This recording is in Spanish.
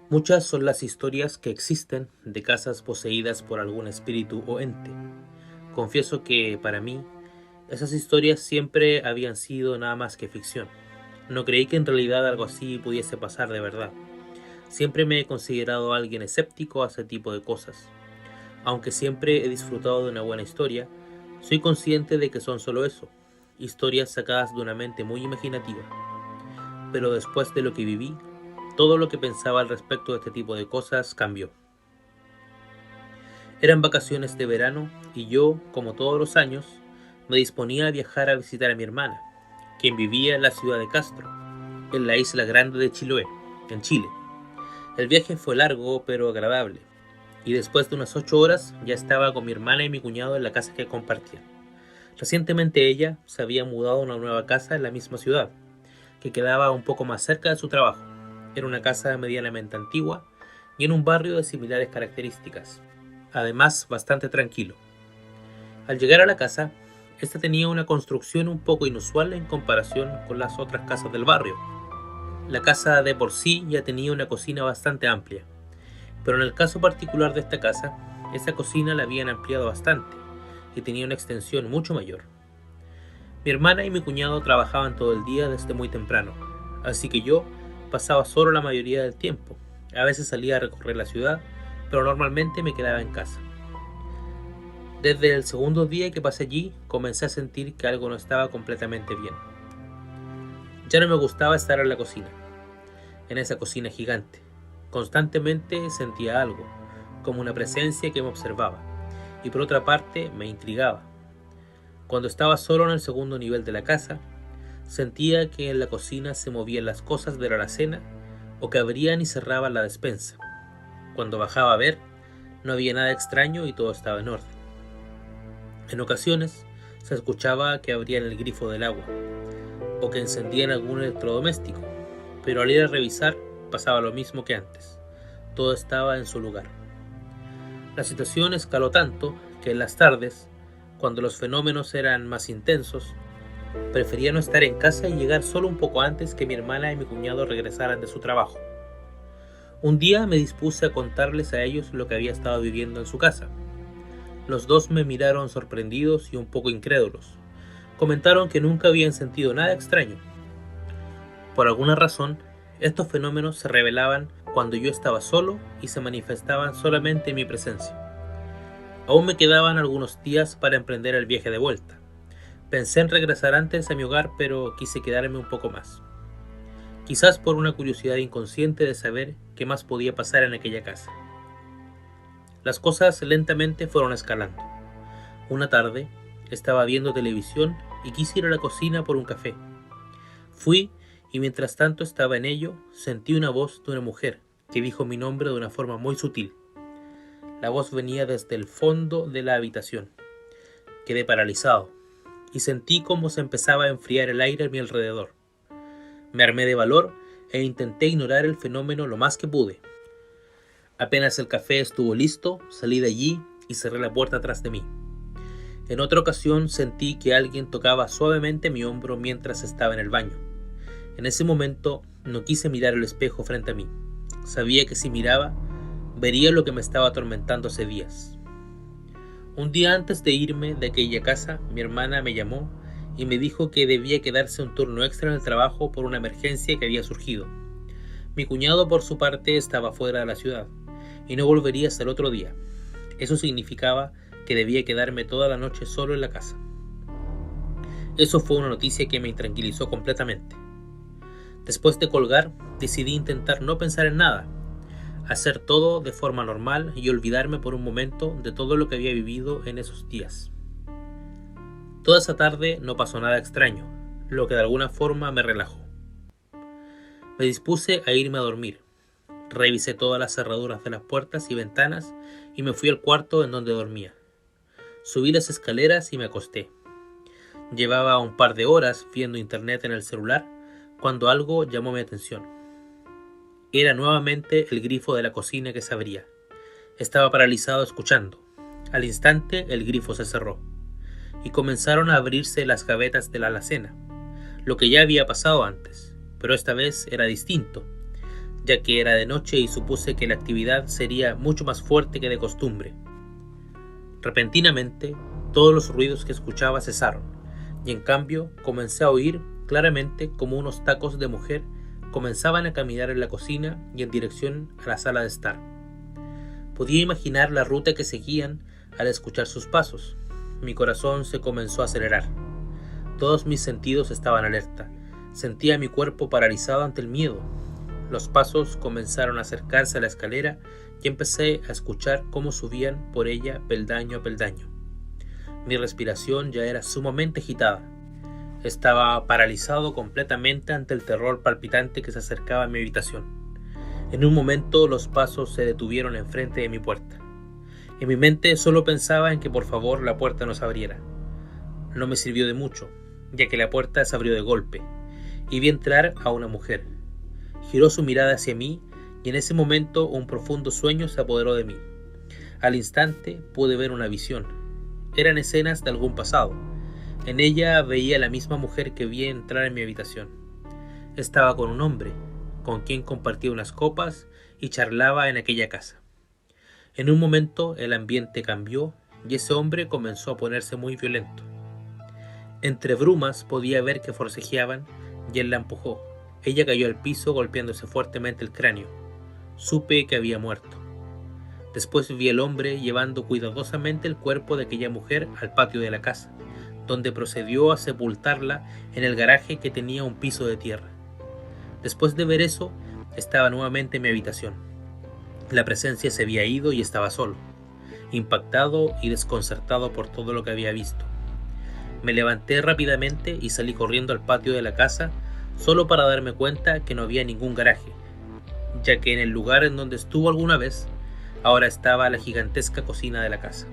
Muchas son las historias que existen de casas poseídas por algún espíritu o ente. Confieso que para mí esas historias siempre habían sido nada más que ficción. No creí que en realidad algo así pudiese pasar de verdad. Siempre me he considerado alguien escéptico a ese tipo de cosas. Aunque siempre he disfrutado de una buena historia, soy consciente de que son solo eso, historias sacadas de una mente muy imaginativa. Pero después de lo que viví, todo lo que pensaba al respecto de este tipo de cosas cambió. Eran vacaciones de verano y yo, como todos los años, me disponía a viajar a visitar a mi hermana, quien vivía en la ciudad de Castro, en la isla grande de Chiloé, en Chile. El viaje fue largo pero agradable, y después de unas 8 horas ya estaba con mi hermana y mi cuñado en la casa que compartían. Recientemente ella se había mudado a una nueva casa en la misma ciudad, que quedaba un poco más cerca de su trabajo. Era una casa medianamente antigua y en un barrio de similares características, además bastante tranquilo. Al llegar a la casa, esta tenía una construcción un poco inusual en comparación con las otras casas del barrio. La casa de por sí ya tenía una cocina bastante amplia, pero en el caso particular de esta casa, esa cocina la habían ampliado bastante y tenía una extensión mucho mayor. Mi hermana y mi cuñado trabajaban todo el día desde muy temprano, así que yo pasaba solo la mayoría del tiempo. A veces salía a recorrer la ciudad, pero normalmente me quedaba en casa. Desde el segundo día que pasé allí, comencé a sentir que algo no estaba completamente bien. Ya no me gustaba estar en la cocina, en esa cocina gigante. Constantemente sentía algo, como una presencia que me observaba, y por otra parte me intrigaba. Cuando estaba solo en el segundo nivel de la casa, sentía que en la cocina se movían las cosas de la alacena o que abrían y cerraban la despensa. Cuando bajaba a ver, no había nada extraño y todo estaba en orden. En ocasiones se escuchaba que abrían el grifo del agua o que encendían algún electrodoméstico, pero al ir a revisar pasaba lo mismo que antes. Todo estaba en su lugar. La situación escaló tanto que en las tardes, cuando los fenómenos eran más intensos, prefería no estar en casa y llegar solo un poco antes que mi hermana y mi cuñado regresaran de su trabajo. Un día me dispuse a contarles a ellos lo que había estado viviendo en su casa. Los dos me miraron sorprendidos y un poco incrédulos. Comentaron que nunca habían sentido nada extraño. Por alguna razón, estos fenómenos se revelaban cuando yo estaba solo y se manifestaban solamente en mi presencia. Aún me quedaban algunos días para emprender el viaje de vuelta. Pensé en regresar antes a mi hogar, pero quise quedarme un poco más. Quizás por una curiosidad inconsciente de saber qué más podía pasar en aquella casa. Las cosas lentamente fueron escalando. Una tarde, estaba viendo televisión y quise ir a la cocina por un café. Fui y mientras tanto estaba en ello, sentí una voz de una mujer que dijo mi nombre de una forma muy sutil. La voz venía desde el fondo de la habitación. Quedé paralizado y sentí cómo se empezaba a enfriar el aire a mi alrededor. Me armé de valor e intenté ignorar el fenómeno lo más que pude. Apenas el café estuvo listo, salí de allí y cerré la puerta tras de mí. En otra ocasión sentí que alguien tocaba suavemente mi hombro mientras estaba en el baño. En ese momento no quise mirar el espejo frente a mí. Sabía que si miraba, vería lo que me estaba atormentando hace días. Un día antes de irme de aquella casa, mi hermana me llamó y me dijo que debía quedarse un turno extra en el trabajo por una emergencia que había surgido. Mi cuñado, por su parte, estaba fuera de la ciudad y no volvería hasta el otro día. Eso significaba que debía quedarme toda la noche solo en la casa. Eso fue una noticia que me intranquilizó completamente. Después de colgar, decidí intentar no pensar en nada, hacer todo de forma normal y olvidarme por un momento de todo lo que había vivido en esos días. Toda esa tarde no pasó nada extraño, lo que de alguna forma me relajó. Me dispuse a irme a dormir. Revisé todas las cerraduras de las puertas y ventanas y me fui al cuarto en donde dormía. Subí las escaleras y me acosté. Llevaba un par de horas viendo internet en el celular cuando algo llamó mi atención. Era nuevamente el grifo de la cocina que se abría. Estaba paralizado escuchando. Al instante el grifo se cerró y comenzaron a abrirse las gavetas de la alacena, lo que ya había pasado antes, pero esta vez era distinto. ya que era de noche y supuse que la actividad sería mucho más fuerte que de costumbre. Repentinamente, todos los ruidos que escuchaba cesaron, y en cambio comencé a oír claramente como unos tacos de mujer comenzaban a caminar en la cocina y en dirección a la sala de estar. Podía imaginar la ruta que seguían al escuchar sus pasos. Mi corazón se comenzó a acelerar. Todos mis sentidos estaban alerta. Sentía mi cuerpo paralizado ante el miedo. Los pasos comenzaron a acercarse a la escalera y empecé a escuchar cómo subían por ella peldaño a peldaño. Mi respiración ya era sumamente agitada. Estaba paralizado completamente ante el terror palpitante que se acercaba a mi habitación. En un momento los pasos se detuvieron enfrente de mi puerta. En mi mente solo pensaba en que por favor la puerta no se abriera. No me sirvió de mucho, ya que la puerta se abrió de golpe, y vi entrar a una mujer. Giró su mirada hacia mí, y en ese momento un profundo sueño se apoderó de mí. Al instante pude ver una visión. Eran escenas de algún pasado. En ella veía a la misma mujer que vi entrar en mi habitación. Estaba con un hombre, con quien compartía unas copas y charlaba en aquella casa. En un momento el ambiente cambió y ese hombre comenzó a ponerse muy violento. Entre brumas podía ver que forcejeaban y él la empujó. Ella cayó al piso golpeándose fuertemente el cráneo. Supe que había muerto. Después vi al hombre llevando cuidadosamente el cuerpo de aquella mujer al patio de la casa, donde procedió a sepultarla en el garaje que tenía un piso de tierra. Después de ver eso, estaba nuevamente en mi habitación. La presencia se había ido y estaba solo, impactado y desconcertado por todo lo que había visto. Me levanté rápidamente y salí corriendo al patio de la casa, solo para darme cuenta que no había ningún garaje, ya que en el lugar en donde estuvo alguna vez, ahora estaba la gigantesca cocina de la casa.